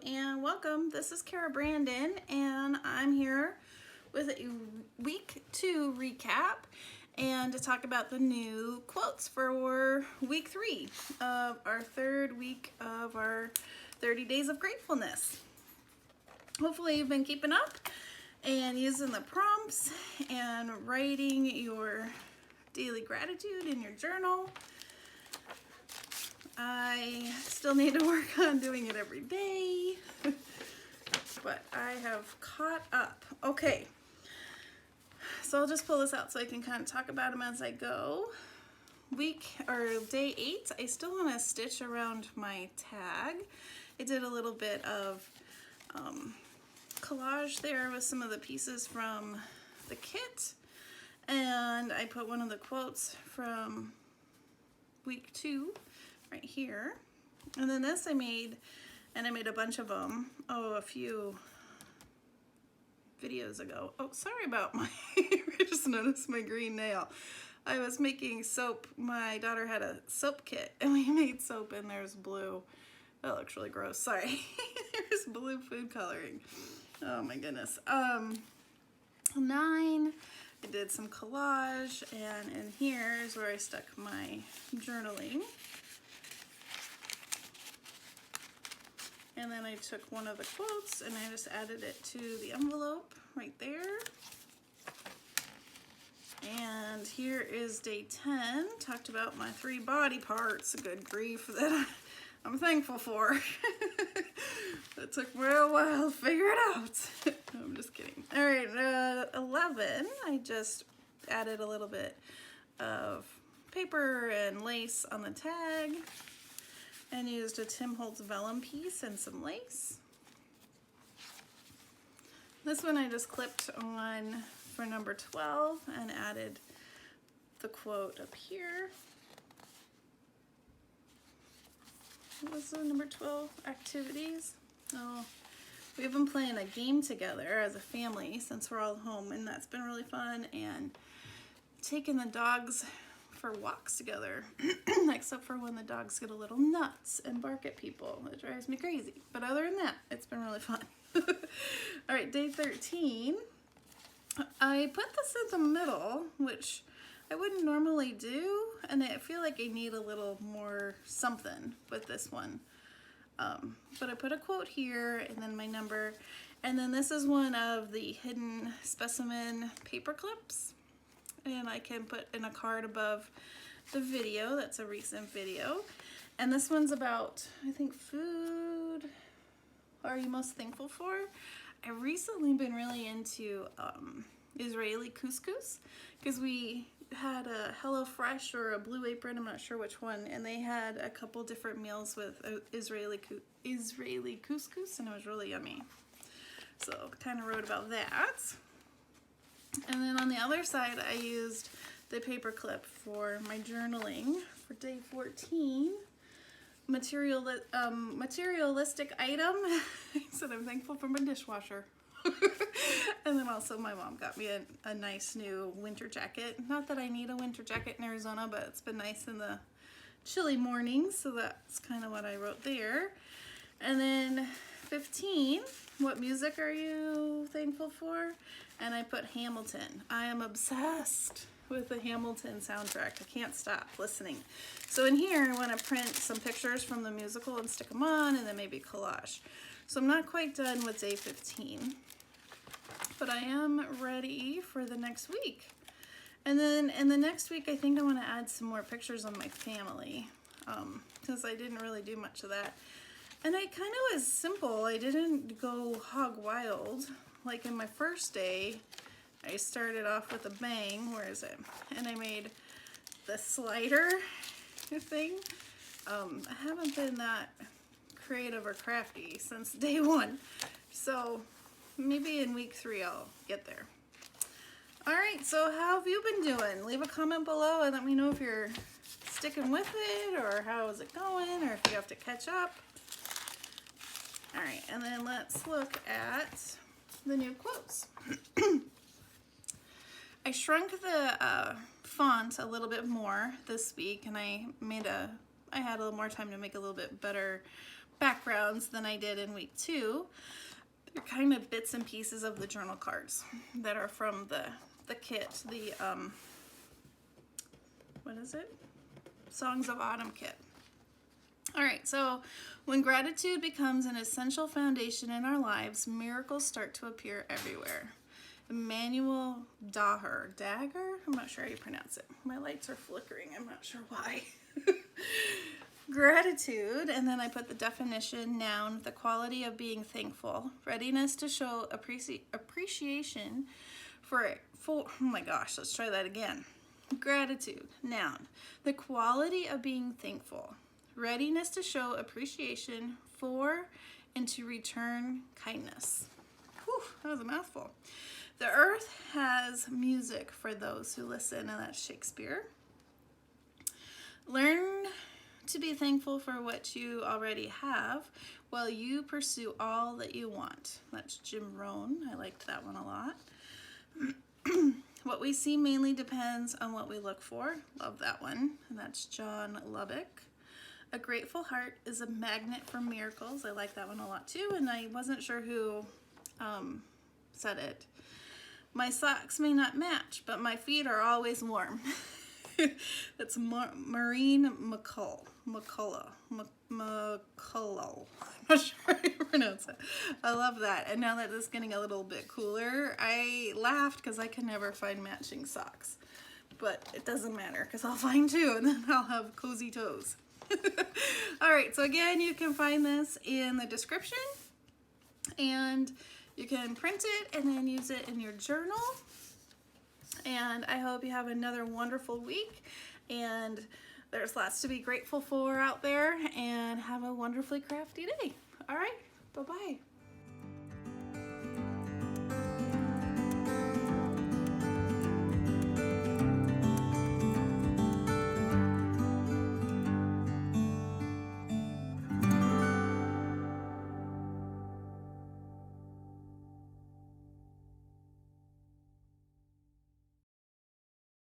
and welcome. This is Cara Brandon, and I'm here with a week 2 recap and to talk about the new quotes for week 3 of our third week of our 30 Days of Gratefulness. Hopefully you've been keeping up and using the prompts and writing your daily gratitude in your journal. I still need to work on doing it every day, but I have caught up. Okay, so I'll just pull this out so I can kind of talk about them as I go. Day 8, I still want to stitch around my tag. I did a little bit of collage there with some of the pieces from the kit, and I put one of the quotes from week 2 right here, and then this I made a bunch of them a few videos ago. Oh, sorry about my I just noticed my green nail. I was making soap. My daughter had a soap kit and we made soap, and there's blue. That looks really gross. Sorry. There's blue food coloring. Oh my goodness. 9, I did some collage, and in here is where I stuck my journaling. And then I took one of the quotes and I just added it to the envelope right there. And here is day 10. Talked about my 3 body parts, good grief, that I'm thankful for. That took me a while to figure it out. I'm just kidding. All right, 11, I just added a little bit of paper and lace on the tag, and used a Tim Holtz vellum piece and some lace. This one I just clipped on for number 12 and added the quote up here. What was the number 12? Activities. Oh, we've been playing a game together as a family since we're all home, and that's been really fun, and taking the dogs for walks together, except for when the dogs get a little nuts and bark at people. It drives me crazy. But other than that, it's been really fun. All right, day 13. I put this in the middle, which I wouldn't normally do, and I feel like I need a little more something with this one. But I put a quote here, and then my number, and then this is one of the hidden specimen paper clips. And I can put in a card above the video. That's a recent video. And this one's about, I think, food are you most thankful for? I've recently been really into Israeli couscous, because we had a HelloFresh or a Blue Apron, I'm not sure which one, and they had a couple different meals with Israeli couscous, and it was really yummy. So kind of wrote about that. And then on the other side, I used the paper clip for my journaling for day 14. Materialistic item. I said I'm thankful for my dishwasher. And then also my mom got me a nice new winter jacket. Not that I need a winter jacket in Arizona, but it's been nice in the chilly mornings, so that's kind of what I wrote there. And then 15, what music are you thankful for? And I put Hamilton. I am obsessed with the Hamilton soundtrack. I can't stop listening. So in here, I want to print some pictures from the musical and stick them on, and then maybe collage. So I'm not quite done with day 15, but I am ready for the next week. And then in the next week, I think I want to add some more pictures of my family, because I didn't really do much of that. And I kind of was simple. I didn't go hog wild. Like in my first day, I started off with a bang. Where is it? And I made the slider thing. I haven't been that creative or crafty since day 1. So maybe in week 3 I'll get there. All right, so how have you been doing? Leave a comment below and let me know if you're sticking with it, or how is it going, or if you have to catch up. All right, and then let's look at the new quotes. I shrunk the font a little bit more this week, and I had a little more time to make a little bit better backgrounds than I did in week 2. They're kind of bits and pieces of the journal cards that are from the kit, the what is it? Songs of Autumn kit. All right, so when gratitude becomes an essential foundation in our lives, miracles start to appear everywhere. Emmanuel Dagger, I'm not sure how you pronounce it. My lights are flickering, I'm not sure why. Gratitude, and then I put the definition, noun, the quality of being thankful, readiness to show appreciation for, oh my gosh, let's try that again. Gratitude, noun, the quality of being thankful, readiness to show appreciation for and to return kindness. Whew, that was a mouthful. The earth has music for those who listen, and that's Shakespeare. Learn to be thankful for what you already have while you pursue all that you want. That's Jim Rohn. I liked that one a lot. What we see mainly depends on what we look for. Love that one. And that's John Lubbock. A grateful heart is a magnet for miracles. I like that one a lot too, and I wasn't sure who said it. My socks may not match, but my feet are always warm. That's Maureen McCullough. I'm not sure how you pronounce it. I love that. And now that it's getting a little bit cooler, I laughed because I can never find matching socks. But it doesn't matter because I'll find two and then I'll have cozy toes. All right, so again, you can find this in the description and you can print it and then use it in your journal. And I hope you have another wonderful week, and there's lots to be grateful for out there, and have a wonderfully crafty day. All right, bye-bye.